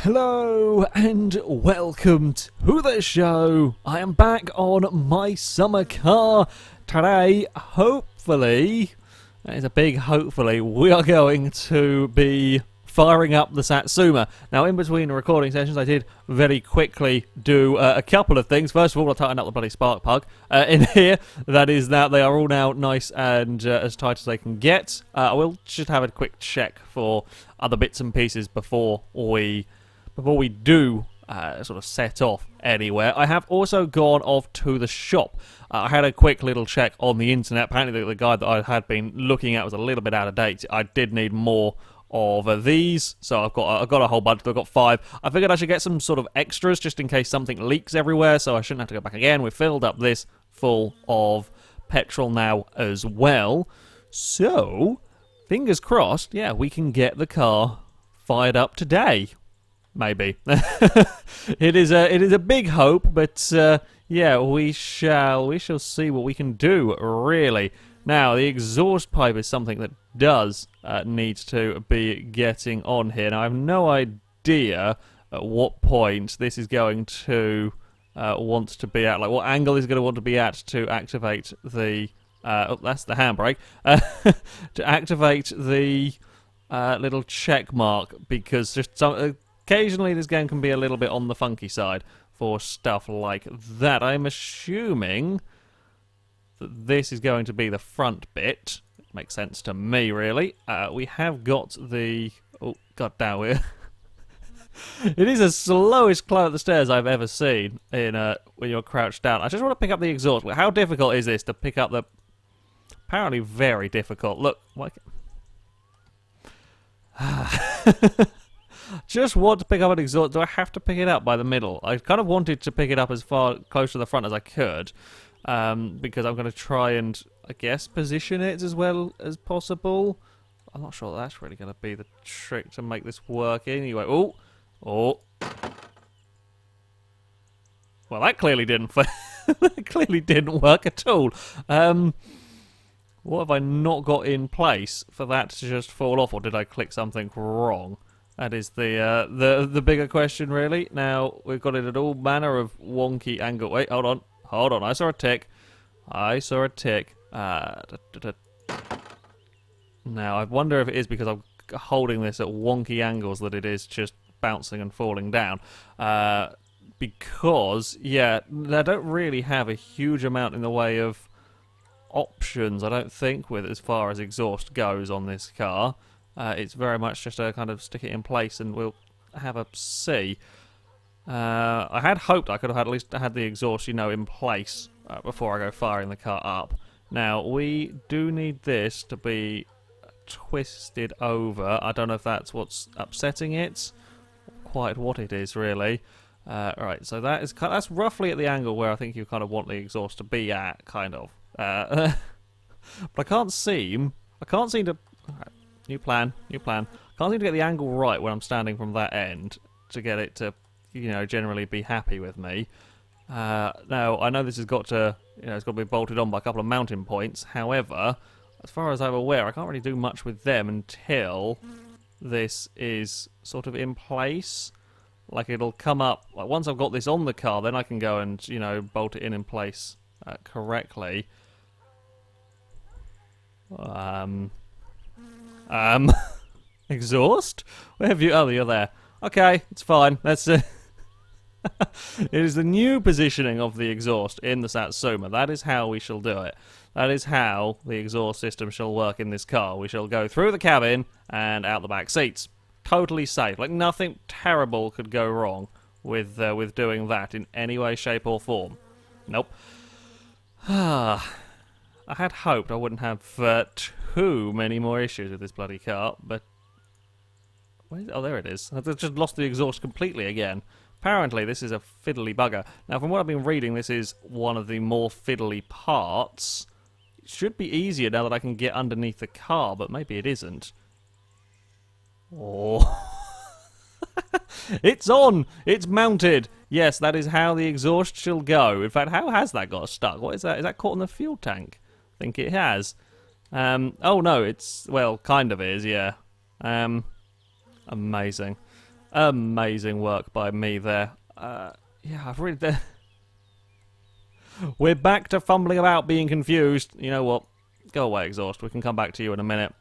Hello and welcome to the show. I am back on my summer car. Today, hopefully, that is a big hopefully, we are going to be firing up the Satsuma. Now, in between recording sessions, I did very quickly do a couple of things. First of all, I tightened up the bloody spark plug in here. That is that they are all now nice and as tight as they can get. I will just have a quick check for other bits and pieces before we do sort of set off anywhere. I have also gone off to the shop. I had a quick little check on the internet. Apparently the guide that I had been looking at was a little bit out of date. I did need more of these, so I've got a whole bunch. I've got 5. I figured I should get some sort of extras just in case something leaks everywhere, so I shouldn't have to go back again. We've filled up this full of petrol now as well. So, fingers crossed, yeah, we can get the car fired up today. Maybe. It is a big hope, but yeah, we shall see what we can do, really. Now, the exhaust pipe is something that does need to be getting on here. Now, I have no idea at what point this is going to want to be at, like what angle is going to want to be at to activate the... oh, that's the handbrake. To activate the little check mark, because just occasionally this game can be a little bit on the funky side for stuff like that. I'm assuming that this is going to be the front bit. It makes sense to me, really. We have got the... Oh, god damn it. It is the slowest climb up the stairs I've ever seen in when you're crouched down. I just want to pick up the exhaust. How difficult is this to pick up the... Apparently very difficult. Look, like... Just want to pick up an exhaust. Do I have to pick it up by the middle? I kind of wanted to pick it up as far close to the front as I could, because I'm going to try and, I guess, position it as well as possible. I'm not sure that's really going to be the trick to make this work anyway. Oh, oh. Well, that clearly didn't. That clearly didn't work at all. What have I not got in place for that to just fall off, or did I click something wrong? That is the bigger question, really. Now, we've got it at all manner of wonky angle. Wait, hold on. Hold on. I saw a tick. Now, I wonder if it is because I'm holding this at wonky angles that it is just bouncing and falling down. Because, yeah, I don't really have a huge amount in the way of options, I don't think, with as far as exhaust goes on this car. It's very much just a kind of stick it in place and we'll have a see. I had hoped I could have at least had the exhaust, you know, in place before I go firing the car up. Now, we do need this to be twisted over. I don't know if that's what's upsetting it. Quite what it is, really. Right, so that's roughly at the angle where I think you kind of want the exhaust to be at, kind of. But I can't seem to... Right, new plan. Can't seem to get the angle right when I'm standing from that end to get it to, you know, generally be happy with me. Now, I know this has got to, you know, it's got to be bolted on by a couple of mounting points. However, as far as I'm aware, I can't really do much with them until this is sort of in place. Like, it'll come up, like, once I've got this on the car, then I can go and, you know, bolt it in place correctly. Exhaust? Where have you... Oh, you're there. Okay, it's fine. That's it is the new positioning of the exhaust in the Satsuma. That is how we shall do it. That is how the exhaust system shall work in this car. We shall go through the cabin and out the back seats. Totally safe. Like, nothing terrible could go wrong with doing that in any way, shape, or form. Nope. I had hoped I wouldn't have too many more issues with this bloody car, but... Oh, there it is. I've just lost the exhaust completely again. Apparently, this is a fiddly bugger. Now, from what I've been reading, this is one of the more fiddly parts. It should be easier now that I can get underneath the car, but maybe it isn't. Oh... It's on! It's mounted! Yes, that is how the exhaust shall go. In fact, how has that got stuck? What is that? Is that caught in the fuel tank? I think it has. Oh no, it's... Well, kind of is, yeah. Amazing. Amazing work by me there. Yeah, I've really... We're back to fumbling about, being confused. You know what? Go away, Exhaust. We can come back to you in a minute.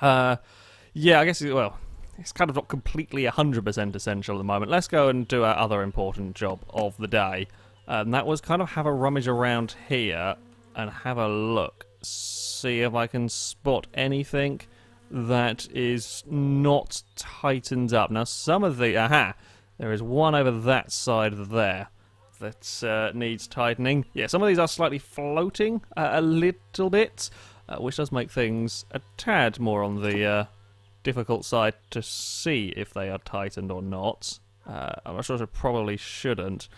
Yeah, I guess, well, it's kind of not completely 100% essential at the moment. Let's go and do our other important job of the day. And that was kind of have a rummage around here and have a look. See if I can spot anything that is not tightened up. Now, some of the... Aha! There is one over that side there that needs tightening. Yeah, some of these are slightly floating a little bit, which does make things a tad more on the difficult side to see if they are tightened or not. I'm sure I probably shouldn't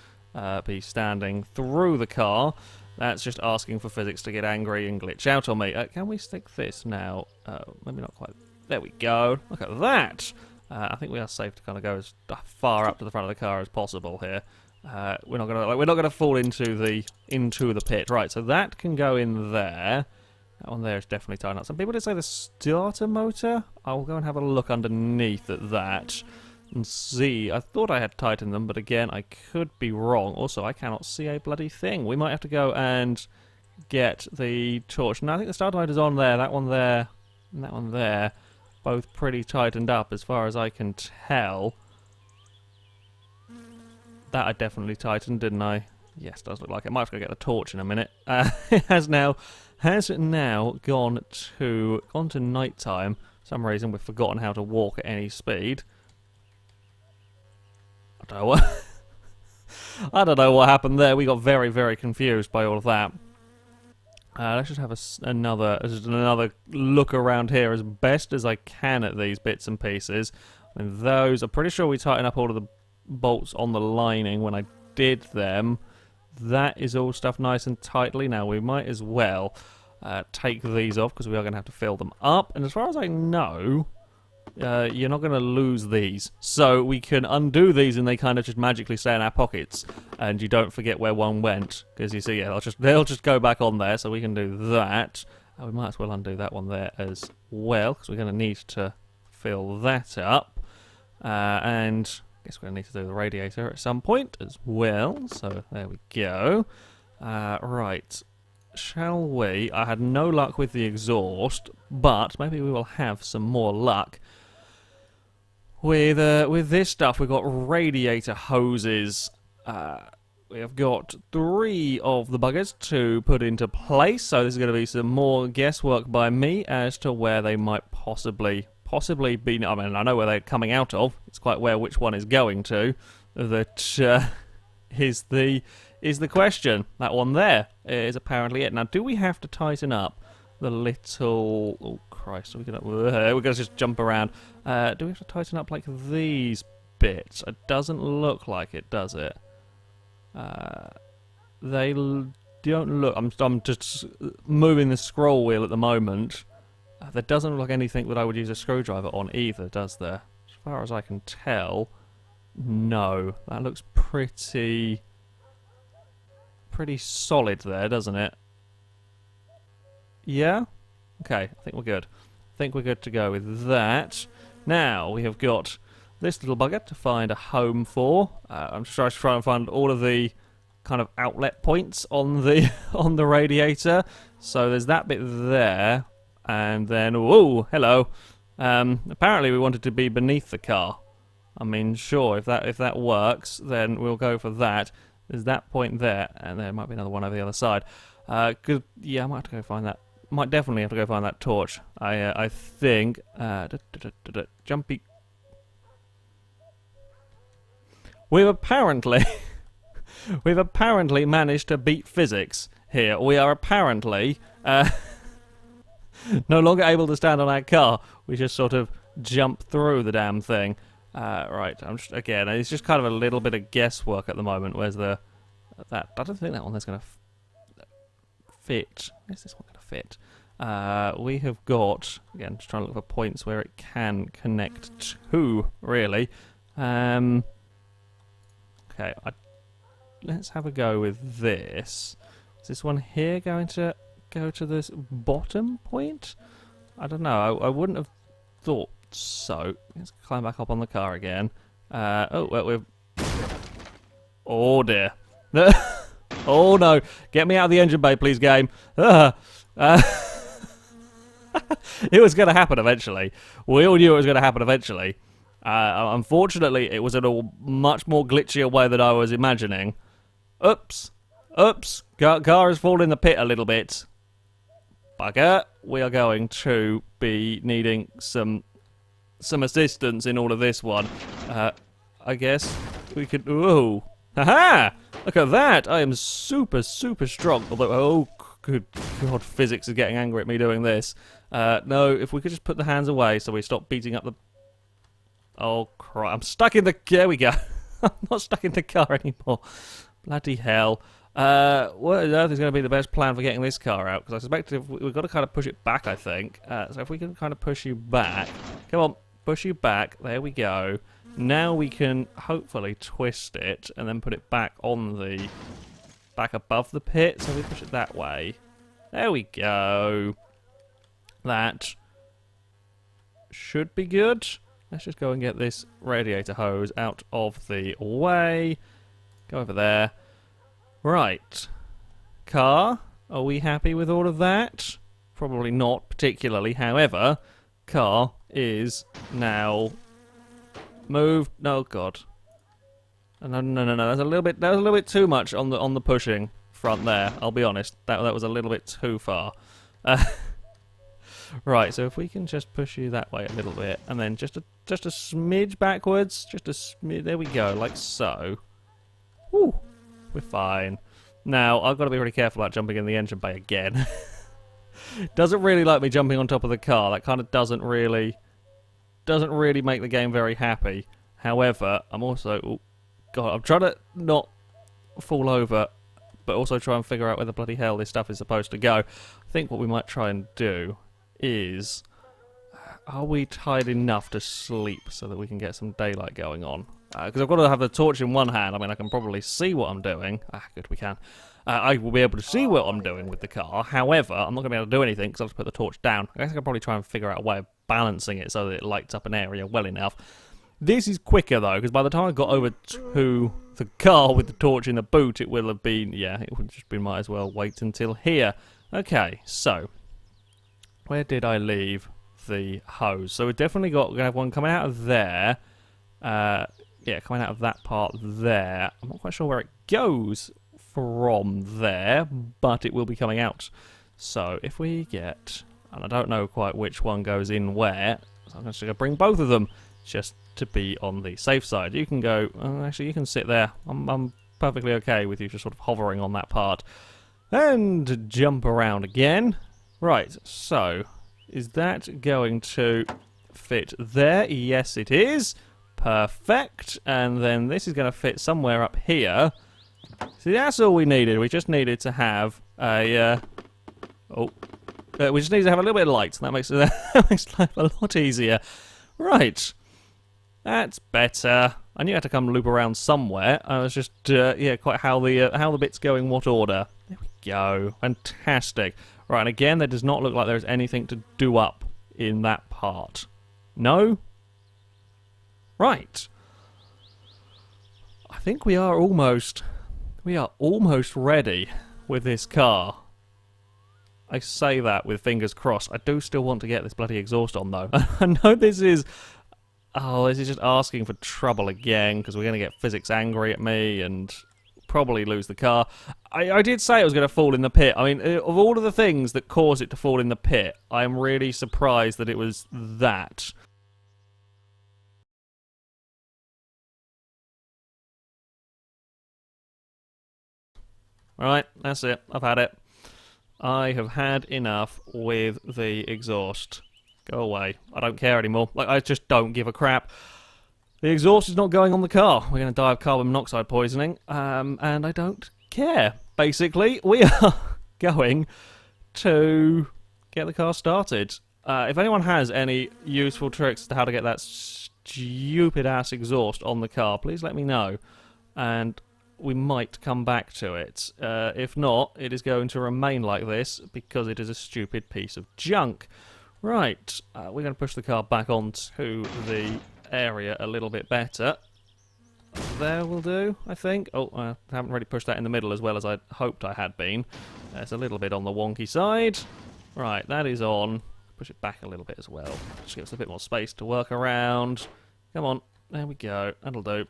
be standing through the car. That's just asking for physics to get angry and glitch out on me. Can we stick this now? Maybe not quite. There we go. Look at that. I think we are safe to kind of go as far up to the front of the car as possible here. We're not gonna fall into the pit. Right, so that can go in there. That one there is definitely tied up. Some people did say the starter motor. I will go and have a look underneath at that and see. I thought I had tightened them, but again, I could be wrong. Also, I cannot see a bloody thing. We might have to go and get the torch. No, I think the starter motor's on there. That one there, and that one there. Both pretty tightened up as far as I can tell. That I definitely tightened, didn't I? Yes, does look like it. Might have to go get the torch in a minute. It has now gone to night time. For some reason we've forgotten how to walk at any speed. I don't know what I don't know what happened there. We got very, very confused by all of that. Let's just have another look around here as best as I can at these bits and pieces. I mean, those, I'm pretty sure we tightened up all of the bolts on the lining when I did them. That is all stuff nice and tightly. Now, we might as well take these off because we are going to have to fill them up. And as far as I know, you're not going to lose these. So we can undo these and they kind of just magically stay in our pockets. And you don't forget where one went. Because you see, yeah, they'll just go back on there. So we can do that. We might as well undo that one there as well. Because we're going to need to fill that up. And I guess we're going to need to do the radiator at some point as well. So there we go. Right. Shall we? I had no luck with the exhaust. But maybe we will have some more luck. With this stuff, we've got radiator hoses. We have got 3 of the buggers to put into place, so there's going to be some more guesswork by me as to where they might possibly be. I mean, I know where they're coming out of. It's quite where which one is going to. That is the question. That one there is apparently it. Now, do we have to tighten up the little... Oh, Christ. We're going to just jump around. Do we have to tighten up, like, these bits? It doesn't look like it, does it? They don't look... I'm just moving the scroll wheel at the moment. There doesn't look like anything that I would use a screwdriver on either, does there? As far as I can tell, no. That looks pretty solid there, doesn't it? Yeah? Okay, I think we're good. I think we're good to go with that. Now, we have got this little bugger to find a home for. I'm just trying to find all of the kind of outlet points on the radiator. So there's that bit there. And then, whoa, hello. Apparently we wanted to be beneath the car. I mean, sure, if that works, then we'll go for that. There's that point there, and there might be another one over the other side. Yeah, I might have to go find that. Might definitely have to go find that torch. I think. Jumpy. We've apparently managed to beat physics here. We are apparently no longer able to stand on our car. We just sort of jump through the damn thing. Right, again, it's just kind of a little bit of guesswork at the moment. Where's that? I don't think that one is going to fit. Where's this one going to fit? We have got, again, just trying to look for points where it can connect to, really. Okay, let's have a go with this. Is this one here going to go to this bottom point? I don't know. I wouldn't have thought So, let's climb back up on the car again. Oh, well, we've... Oh, dear. Oh, no. Get me out of the engine bay, please, game. It was going to happen eventually. We all knew it was going to happen eventually. Unfortunately, it was in a much more glitchier way than I was imagining. Oops. Oops. Car has fallen in the pit a little bit. Bugger. We are going to be needing some assistance in all of this one. I guess we could... Ooh. Haha! Look at that! I am super, super strong. Although, oh, good God, physics is getting angry at me doing this. No, if we could just put the hands away so we stop beating up the... Oh, crap. I'm stuck in the... There we go. I'm not stuck in the car anymore. Bloody hell. What on earth is going to be the best plan for getting this car out? Because I suspect we've got to kind of push it back, I think. So if we can kind of push you back... Come on, push you back. There we go. Now we can hopefully twist it and then put it back on the... back above the pit. So we push it that way. There we go. That should be good. Let's just go and get this radiator hose out of the way. Go over there. Right. Car, are we happy with all of that? Probably not particularly. However, car is now moved. No, God. No. That's a little bit too much on the pushing front there. I'll be honest. That was a little bit too far. Right, so if we can just push you that way a little bit, and then just a smidge backwards, just a smidge, there we go, like so. Woo, we're fine. Now, I've got to be really careful about jumping in the engine bay again. Doesn't really like me jumping on top of the car. That kind of doesn't really make the game very happy. However, I'm also, oh, God, I'm trying to not fall over, but also try and figure out where the bloody hell this stuff is supposed to go. I think what we might try and do is, are we tired enough to sleep so that we can get some daylight going on? Because I've got to have the torch in one hand. I mean, I can probably see what I'm doing. Good, we can. I will be able to see what I'm doing with the car. However, I'm not going to be able to do anything because I'll just put the torch down. I guess I can probably try and figure out a way of balancing it so that it lights up an area well enough. This is quicker, though, because by the time I got over to the car with the torch in the boot, it will have been, yeah, it would just be, might as well wait until here. Okay, so... where did I leave the hose? So we've definitely got, we're going to have one coming out of there. Yeah, coming out of that part there. I'm not quite sure where it goes from there, but it will be coming out. So if we get, and I don't know quite which one goes in where, so I'm just going to bring both of them just to be on the safe side. You can go, actually you can sit there. I'm perfectly okay with you just sort of hovering on that part. And jump around again. Right, so, is that going to fit there? Yes, it is. Perfect. And then this is going to fit somewhere up here. See, that's all we needed. We just needed to have a... we just need to have a little bit of light. That makes, that makes life a lot easier. Right. That's better. I knew I had to come loop around somewhere. I was just, yeah, quite how the bits go in what order. There we go. Fantastic. Right, and again, there does not look like there's anything to do up in that part. No? Right. I think we are almost ready with this car. I say that with fingers crossed. I do still want to get this bloody exhaust on, though. I know this is... oh, this is just asking for trouble again, because we're going to get physics angry at me, and... probably lose the car. I did say it was going to fall in the pit. I mean, of all of the things that caused it to fall in the pit, I am really surprised that it was that. Right, that's it. I've had it. I have had enough with the exhaust. Go away. I don't care anymore. Like, I just don't give a crap. The exhaust is not going on the car. We're going to die of carbon monoxide poisoning, and I don't care. Basically, we are going to get the car started. If anyone has any useful tricks to how to get that stupid-ass exhaust on the car, please let me know, and we might come back to it. If not, it is going to remain like this because it is a stupid piece of junk. Right, we're going to push the car back onto the area a little bit better. There will do, I think. Oh, I haven't really pushed that in the middle as well as I hoped I had been. It's a little bit on the wonky side. Right, that is on. Push it back a little bit as well. Just give us a bit more space to work around. Come on, there we go. That'll do.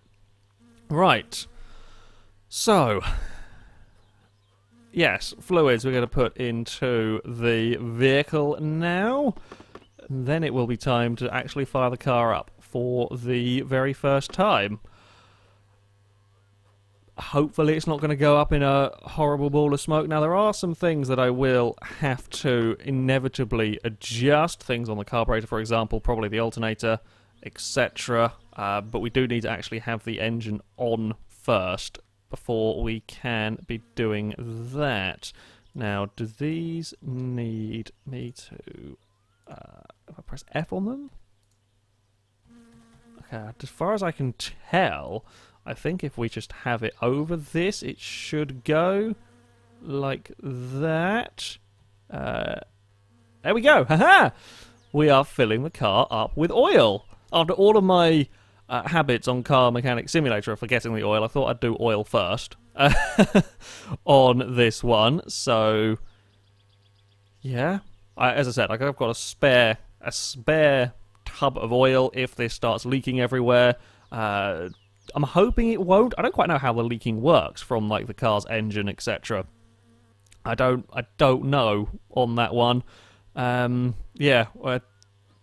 Right. So, yes, fluids we're going to put into the vehicle now. And then it will be time to actually fire the car up for the very first time. Hopefully it's not going to go up in a horrible ball of smoke. Now, there are some things that I will have to inevitably adjust. Things on the carburetor, for example, probably the alternator, etc. But we do need to actually have the engine on first before we can be doing that. Now, do these need me to... if I press F on them? Okay, as far as I can tell... I think if we just have it over this, it should go like that. There we go. Haha! We are filling the car up with oil. After all of my habits on Car Mechanic Simulator of forgetting the oil, I thought I'd do oil first on this one. So, yeah. As I said, I've got a spare tub of oil if this starts leaking everywhere. I'm hoping it won't. I don't quite know how the leaking works from like the car's engine, etc. I don't know on that one. Yeah,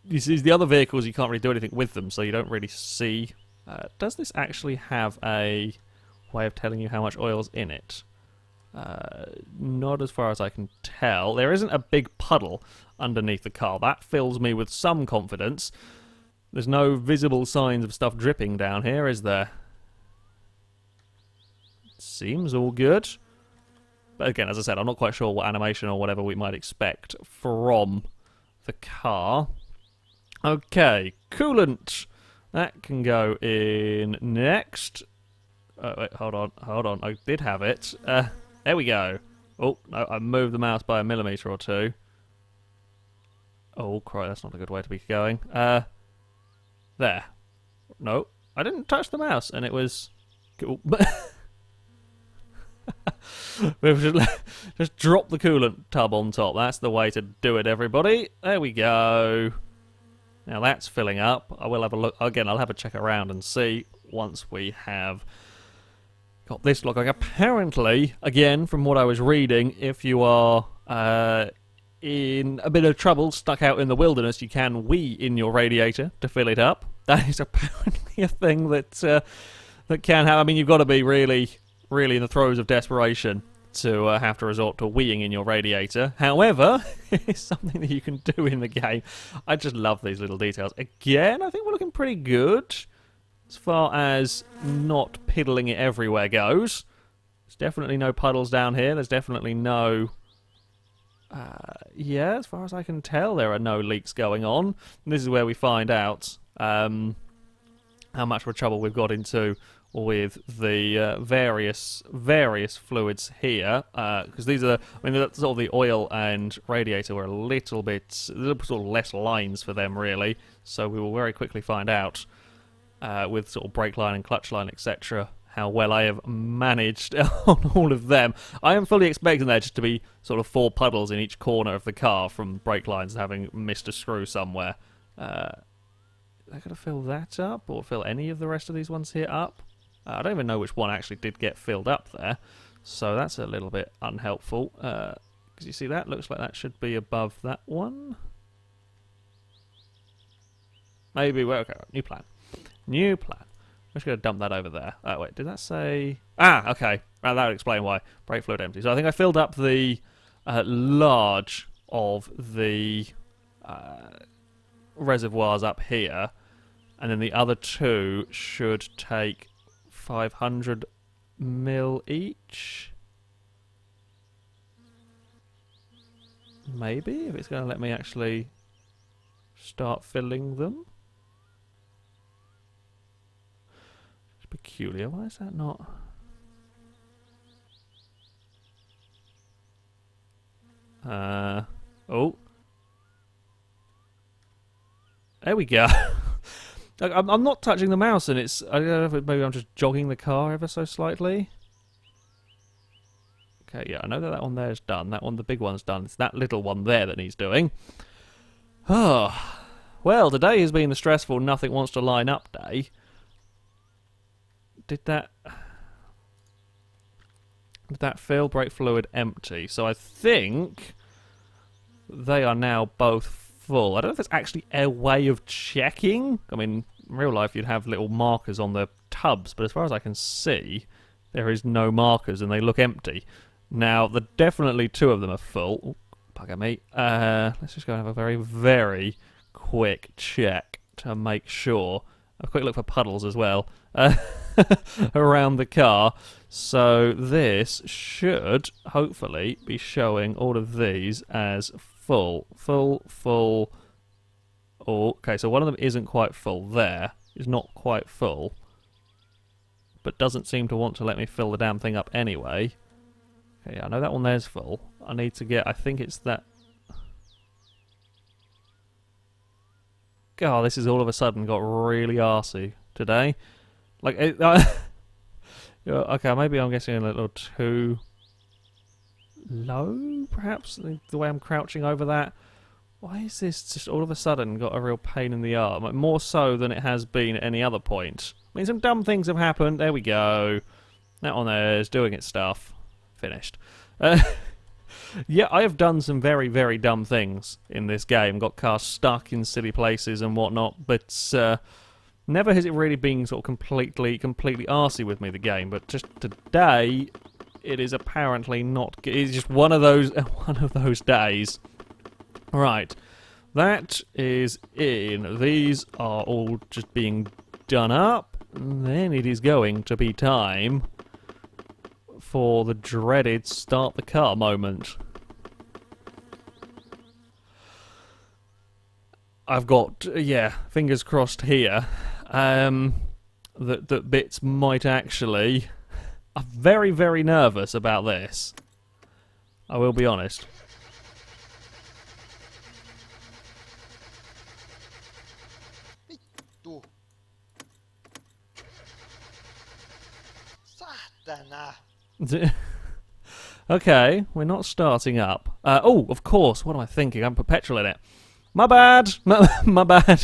you see the other vehicles, you can't really do anything with them, so you don't really see. Does this actually have a way of telling you how much oil's in it? Not as far as I can tell. There isn't a big puddle underneath the car. That fills me with some confidence. There's no visible signs of stuff dripping down here, is there? Seems all good. But again, as I said, I'm not quite sure what animation or whatever we might expect from the car. Okay, coolant. That can go in next. Wait, hold on. I did have it. There we go. Oh, no, I moved the mouse by a millimetre or two. Oh, crap, that's not a good way to be going. There. No, I didn't touch the mouse, and it was... Cool. We've just drop the coolant tub on top. That's the way to do it, everybody. There we go. Now that's filling up. I will have a look. Again, I'll have a check around and see once we have got this looking. Apparently, again, from what I was reading, if you are... in a bit of trouble, stuck out in the wilderness, you can wee in your radiator to fill it up. That is apparently a thing that that can happen. I mean, you've got to be really in the throes of desperation to have to resort to weeing in your radiator. However, it's something that you can do in the game. I just love these little details. Again, I think we're looking pretty good as far as not piddling it everywhere goes. There's definitely no puddles down here. There's definitely no... yeah, as far as I can tell, there are no leaks going on. And this is where we find out how much of a trouble we've got into with the various fluids here. Because these are, I mean, that's sort of the oil and radiator were a little sort of less lines for them, really. So we will very quickly find out with sort of brake line and clutch line, etc., how well I have managed on all of them. I am fully expecting there just to be sort of 4 puddles in each corner of the car from brake lines having missed a screw somewhere. They're going to fill that up, or fill any of the rest of these ones here up? I don't even know which one actually did get filled up there, so that's a little bit unhelpful. Because you see that? Looks like that should be above that one. Maybe, well, okay, new plan. New plan. I'm just going to dump that over there. Wait, did that say... Ah, okay. That would explain why. Brake fluid empty. So I think I filled up the large of the reservoirs up here. And then the other 2 should take 500 mil each. Maybe, if it's going to let me actually start filling them. Peculiar. Why is that not? Oh. There we go. I'm not touching the mouse, and it's... I don't know if maybe I'm just jogging the car ever so slightly. Okay, yeah, I know that one there is done. That one, the big one's done. It's that little one there that needs doing. Oh, well, today has been the stressful nothing wants to line up day. Did that fill brake fluid empty? So I think they are now both full. I don't know if there's actually a way of checking. I mean, in real life you'd have little markers on the tubs, but as far as I can see, there is no markers and they look empty. Now, definitely two of them are full. Ooh, bugger me. Let's just go and have a very, very quick check to make sure. A quick look for puddles as well around the car. So this should hopefully be showing all of these as full. Full. Oh, okay, so one of them isn't quite full there. It's not quite full. But doesn't seem to want to let me fill the damn thing up anyway. Okay, I know that one there's full. I need to get, I think it's that... God, this has all of a sudden got really arsey today. Like, okay, maybe I'm getting a little too low, perhaps, the way I'm crouching over that. Why is this just all of a sudden got a real pain in the arm? Like, more so than it has been at any other point. I mean, some dumb things have happened. There we go. That one there is doing its stuff. Finished. Yeah, I have done some very, very dumb things in this game. Got cars stuck in silly places and whatnot, but never has it really been sort of completely arsey with me, the game. But just today, it is apparently not. It's just one of those days. Right, that is in. These are all just being done up, and then it is going to be time for the dreaded start the car moment. I've got, yeah, fingers crossed here, that bits might actually... I'm very, very nervous about this. I will be honest. Okay, we're not starting up. Oh, of course, what am I thinking? I'm put petrol in it. My bad! My bad.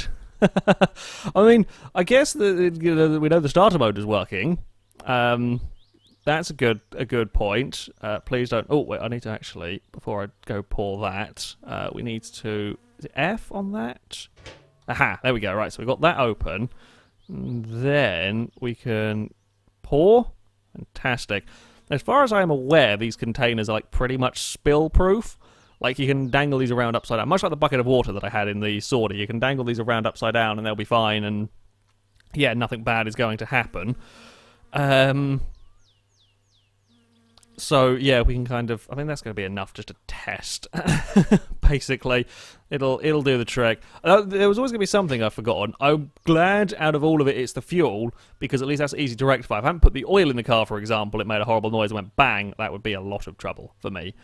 I mean, I guess we know the starter mode is working. That's a good point. Please don't... Oh, wait, I need to actually, before I go pour that, we need to... Is it F on that? Aha, there we go. Right, so we've got that open. And then we can pour. Fantastic. As far as I am aware, these containers are like pretty much spill-proof. Like, you can dangle these around upside down. Much like the bucket of water that I had in the sorter. You can dangle these around upside down and they'll be fine. And, yeah, nothing bad is going to happen. So, yeah, we can kind of... I mean, that's going to be enough just to test. Basically, it'll do the trick. There was always going to be something I've forgotten. I'm glad out of all of it it's the fuel, because at least that's easy to rectify. If I hadn't put the oil in the car, for example, it made a horrible noise and went bang, that would be a lot of trouble for me.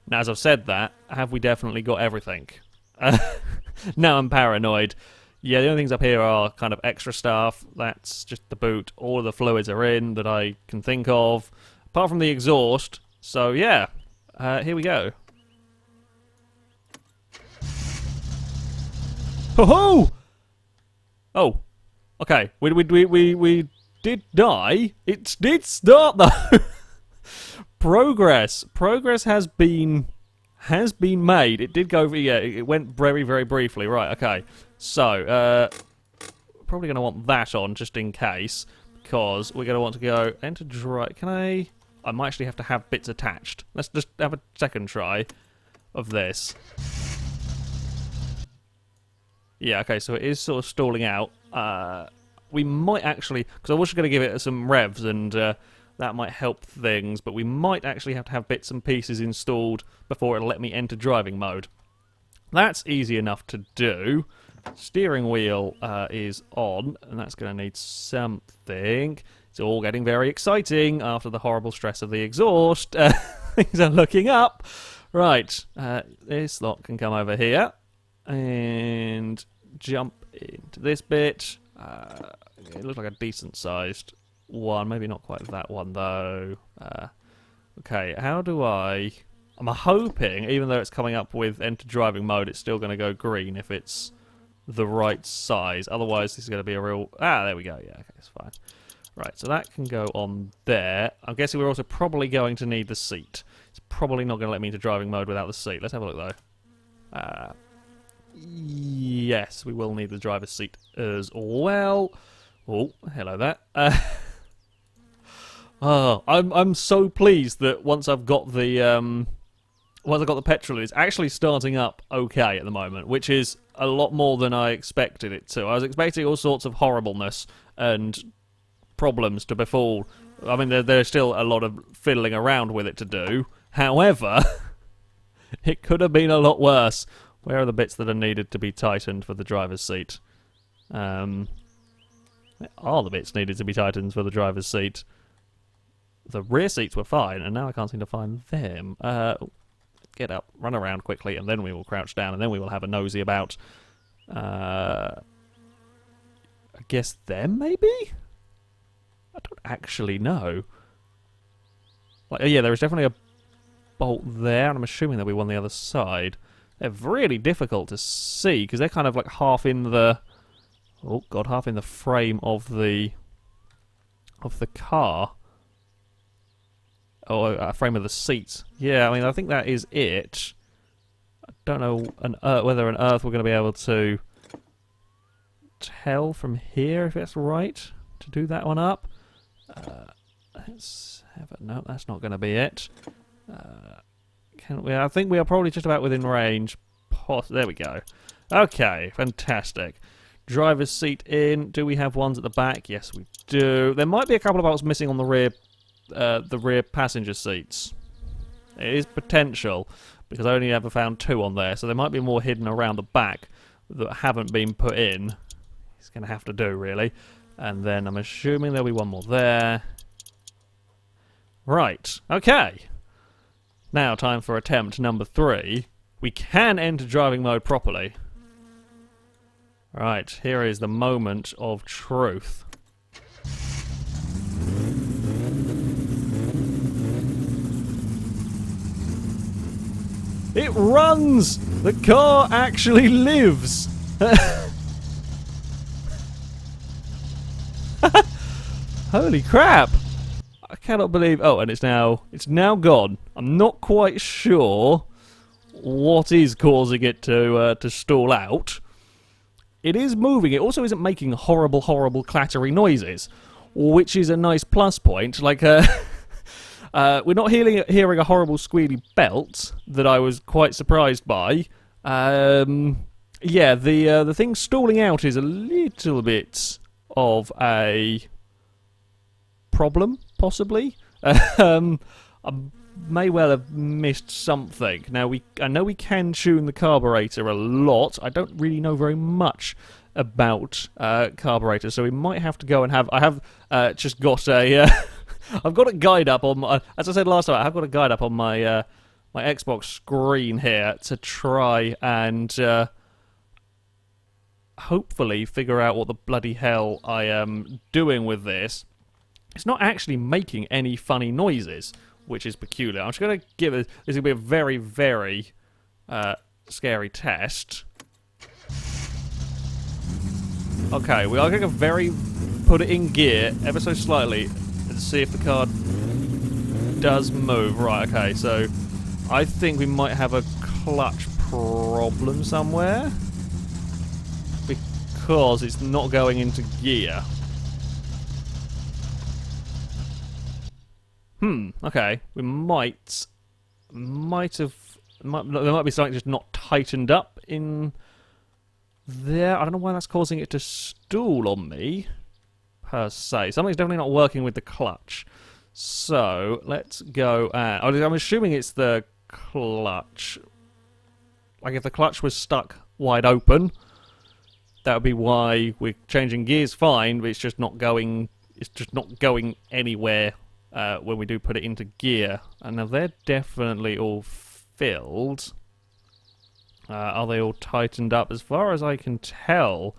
Now, as I've said that, have we definitely got everything? Now I'm paranoid. Yeah, the only things up here are kind of extra stuff. That's just the boot. All of the fluids are in that I can think of. Apart from the exhaust. So, yeah. Here we go. Ho-ho! Oh. Okay. We did die. It did start, though. Progress has been made. It did go. Yeah, it went very, very briefly. Right. Okay. So, probably going to want that on just in case, because we're going to want to go enter drive. Can I? I might actually have to have bits attached. Let's just have a second try of this. Yeah. Okay. So it is sort of stalling out. We might actually, because I was going to give it some revs and. That might help things, but we might actually have to have bits and pieces installed before it'll let me enter driving mode. That's easy enough to do. Steering wheel is on, and that's going to need something. It's all getting very exciting after the horrible stress of the exhaust. Things are looking up. Right, this lot can come over here. And jump into this bit. It looks like a decent-sized one. Maybe not quite that one, though. Okay, how do I... I'm hoping, even though it's coming up with enter driving mode, it's still going to go green if it's the right size. Otherwise, this is going to be a real... Ah, there we go. Yeah, okay, it's fine. Right, so that can go on there. I'm guessing we're also probably going to need the seat. It's probably not going to let me into driving mode without the seat. Let's have a look, though. Yes, we will need the driver's seat as well. Oh, hello there. Oh, I'm so pleased that once I've got the petrol, it's actually starting up okay at the moment, which is a lot more than I expected it to. I was expecting all sorts of horribleness and problems to befall. I mean, there's still a lot of fiddling around with it to do. However, it could have been a lot worse. Where are the bits that are needed to be tightened for the driver's seat? There are the bits needed to be tightened for the driver's seat. The rear seats were fine, and now I can't seem to find them. Get up, run around quickly, and then we will crouch down, and then we will have a nosy about... I guess them, maybe? I don't actually know. Like, yeah, there is definitely a bolt there, and I'm assuming there'll be one on the other side. They're really difficult to see, because they're kind of like half in the... Oh, God, half in the frame of the car. Oh, a frame of the seat. Yeah, I mean, I think that is it. I don't know whether on Earth we're going to be able to tell from here if it's right to do that one up. Let's have a... No, that's not going to be it. Can we? I think we are probably just about within range. There we go. Okay, fantastic. Driver's seat in. Do we have ones at the back? Yes, we do. There might be a couple of bolts missing on the rear passenger seats. It is potential, because I only ever found 2 on there, so there might be more hidden around the back that haven't been put in. It's going to have to do, really. And then I'm assuming there'll be one more there. Right, okay. Now, time for attempt number 3. We can enter driving mode properly. Right, here is the moment of truth. It runs! The car actually lives! Holy crap! I cannot believe... Oh, and it's now gone. I'm not quite sure what is causing it to stall out. It is moving. It also isn't making horrible, horrible clattery noises, which is a nice plus point. Like, we're not hearing a horrible squealy belt that I was quite surprised by. Yeah, the thing stalling out is a little bit of a problem, possibly. I may well have missed something. Now, I know we can tune the carburetor a lot. I don't really know very much about carburetors, so we might have to go and have... I have just got a... I've got a guide up on my... As I said last time, I've got a guide up on my my Xbox screen here to try and hopefully figure out what the bloody hell I am doing with this. It's not actually making any funny noises, which is peculiar. I'm just going to give it... This is going to be a very, very scary test. Okay, we are going to put it in gear ever so slightly and see if the car does move. Right, okay, so I think we might have a clutch problem somewhere because it's not going into gear. Okay. We might have... there might be something just not tightened up in there. I don't know why that's causing it to stall on me, per se. Something's definitely not working with the clutch. So, let's go and... I'm assuming it's the clutch. Like, if the clutch was stuck wide open, that would be why we're changing gears fine, but it's just not going... It's just not going anywhere when we do put it into gear. And now they're definitely all filled. Are they all tightened up? As far as I can tell,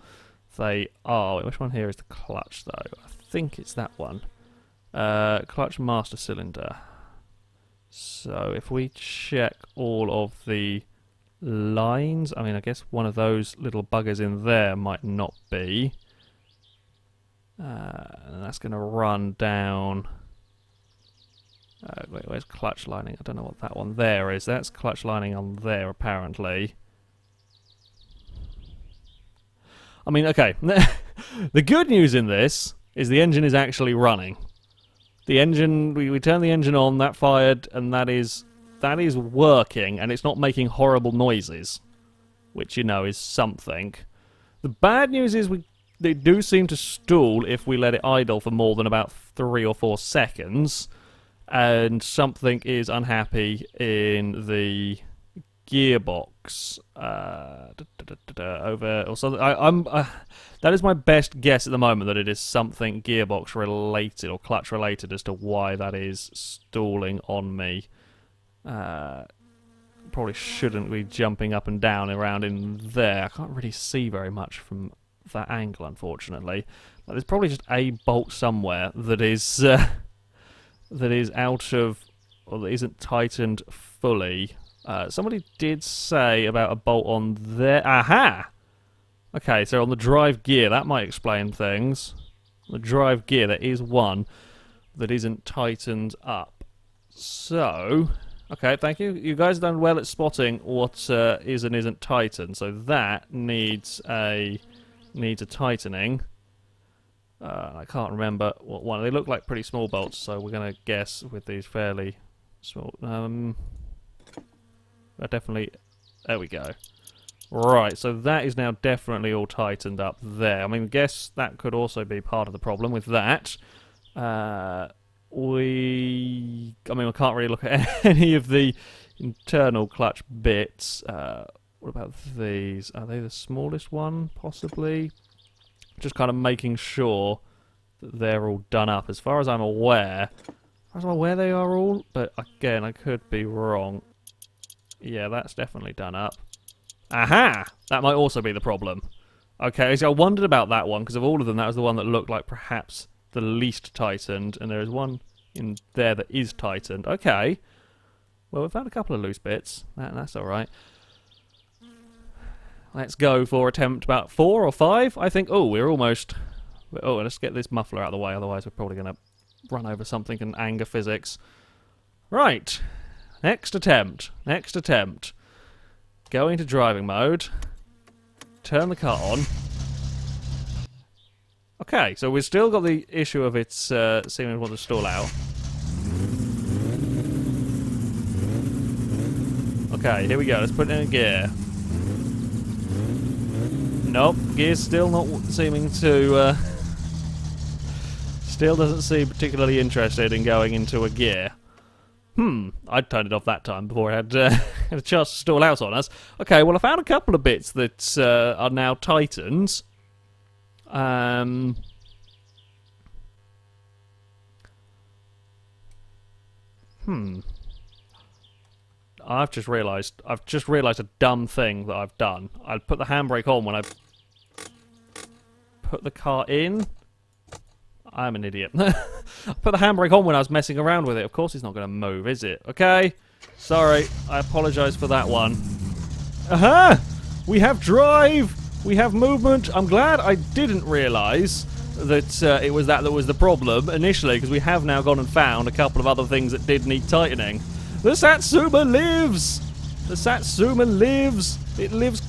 they are. Wait, which one here is the clutch, though? I think it's that one. Clutch master cylinder. So if we check all of the lines, I mean, I guess one of those little buggers in there might not be. And that's going to run down. Wait, where's clutch lining? I don't know what that one there is. That's clutch lining on there, apparently. I mean, okay. The good news in this is the engine is actually running. The engine, we turn the engine on, that fired, and that is working, and it's not making horrible noises, which, you know, is something. The bad news is they do seem to stall if we let it idle for more than about 3 or 4 seconds, and something is unhappy in the gearbox over or something. That is my best guess at the moment, that it is something gearbox related or clutch related as to why that is stalling on me. Probably shouldn't be jumping up and down around in there. I can't really see very much from that angle, unfortunately. But there's probably just a bolt somewhere that is out of, or that isn't tightened fully. Somebody did say about a bolt on there. Aha! Okay, so on the drive gear, that might explain things. The drive gear, there is one that isn't tightened up. So, okay, thank you. You guys have done well at spotting what is and isn't tightened. So that needs a tightening. I can't remember what one. They look like pretty small bolts, so we're going to guess with these fairly small. Definitely. There we go. Right, so that is now definitely all tightened up there. I mean, I guess that could also be part of the problem with that. We can't really look at any of the internal clutch bits. What about these? Are they the smallest one, possibly? Just kind of making sure that they're all done up. As far as I'm aware, they are all, but again, I could be wrong. Yeah, that's definitely done up. Aha! That might also be the problem. Okay, so I wondered about that one, because of all of them, that was the one that looked like perhaps the least tightened, and there is one in there that is tightened. Okay. Well, we've found a couple of loose bits. That's alright. Let's go for attempt about 4 or 5, I think. Oh, we're almost... Oh, let's get this muffler out of the way, otherwise we're probably going to run over something and anger physics. Right. Next attempt. Go into driving mode. Turn the car on. Okay, so we've still got the issue of its seeming to want to stall out. Okay, here we go. Let's put it in gear. Nope, gear's still not seeming to... still doesn't seem particularly interested in going into a gear. I'd turned it off that time before it had, had a chance to stall out on us. Okay, well I found a couple of bits that are now tightened. I've just realised a dumb thing that I've done. I put the handbrake on when I put the car in. I'm an idiot. I put the handbrake on when I was messing around with it. Of course it's not going to move, is it? Okay. Sorry. I apologise for that one. Aha! We have drive! We have movement. I'm glad I didn't realise that it was that was the problem initially, because we have now gone and found a couple of other things that did need tightening. The Satsuma lives! The Satsuma lives! It lives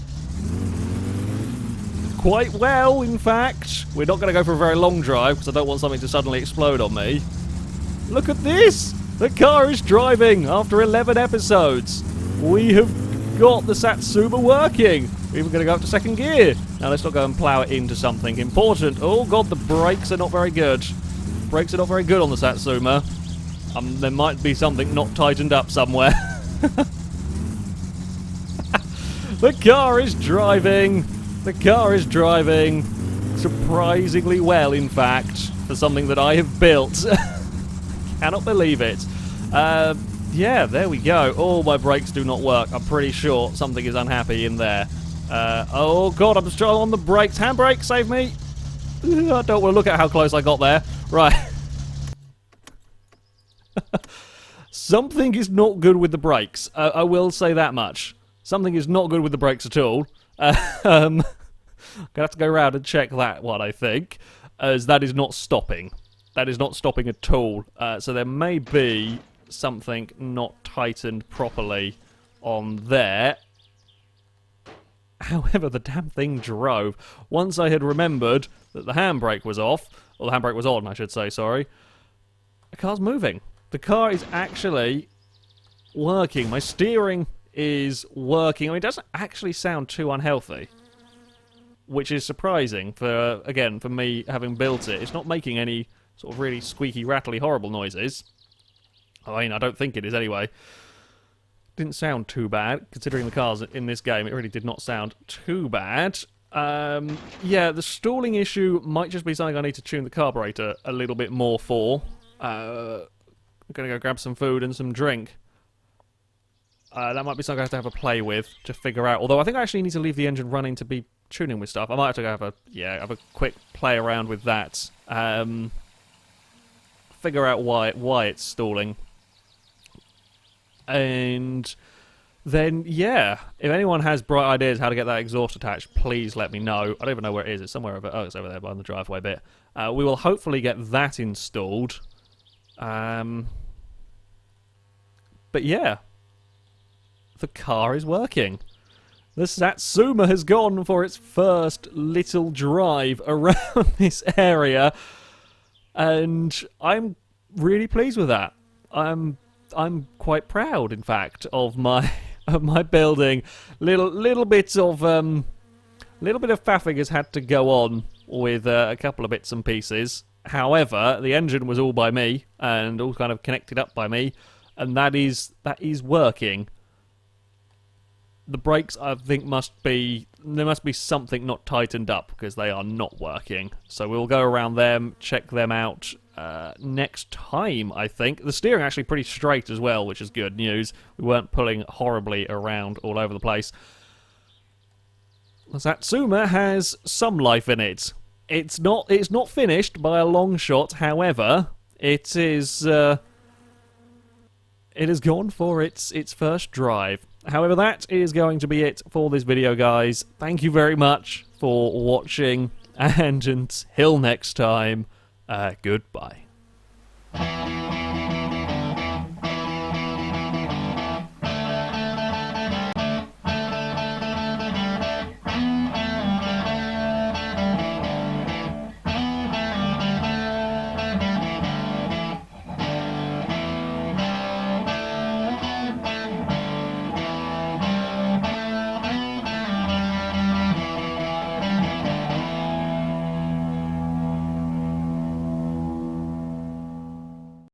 quite well, in fact. We're not going to go for a very long drive, because I don't want something to suddenly explode on me. Look at this! The car is driving after 11 episodes. We have got the Satsuma working. We're even going to go up to second gear. Now let's not go and plough it into something important. Oh god, the brakes are not very good. Brakes are not very good on the Satsuma. There might be something not tightened up somewhere. The car is driving. The car is driving surprisingly well, in fact, for something that I have built. Cannot believe it. Yeah, there we go. Oh, my brakes do not work. I'm pretty sure something is unhappy in there. Oh god, I'm still on the brakes. Handbrake, save me. I don't want to look at how close I got there. Right. Something is not good with the brakes. I will say that much. Something is not good with the brakes at all. I'm gonna have to go around and check that one, I think, as that is not stopping. That is not stopping at all. So there may be something not tightened properly on there. However, the damn thing drove. Once I had remembered that the handbrake was off, or the handbrake was on, I should say, sorry, the car's moving. The car is actually working. My steering is working. I mean, it doesn't actually sound too unhealthy, which is surprising for, again, for me having built it. It's not making any sort of really squeaky, rattly, horrible noises. I mean, I don't think it is anyway. Didn't sound too bad, considering the cars in this game. It really did not sound too bad. Yeah, the stalling issue might just be something I need to tune the carburetor a little bit more for. I'm going to go grab some food and some drink. That might be something I have to have a play with to figure out. Although I think I actually need to leave the engine running to be tuning with stuff. I might have to go have a quick play around with that. Figure out why it's stalling. And then, yeah, if anyone has bright ideas how to get that exhaust attached, please let me know. I don't even know where it is. It's somewhere over... Oh, it's over there behind the driveway bit. We will hopefully get that installed. But yeah, the car is working. The Satsuma has gone for its first little drive around this area. And I'm really pleased with that. I'm quite proud, in fact, of my building. Little bit of faffing has had to go on with a couple of bits and pieces. However, the engine was all by me and all kind of connected up by me, and that is working. The brakes, I think, there must be something not tightened up because they are not working. So we'll go around them, check them out next time, I think. The steering actually pretty straight as well, which is good news. We weren't pulling horribly around all over the place. The Satsuma has some life in it. It's not finished by a long shot, however, it has gone for its first drive. However, that is going to be it for this video, guys. Thank you very much for watching, and until next time, goodbye.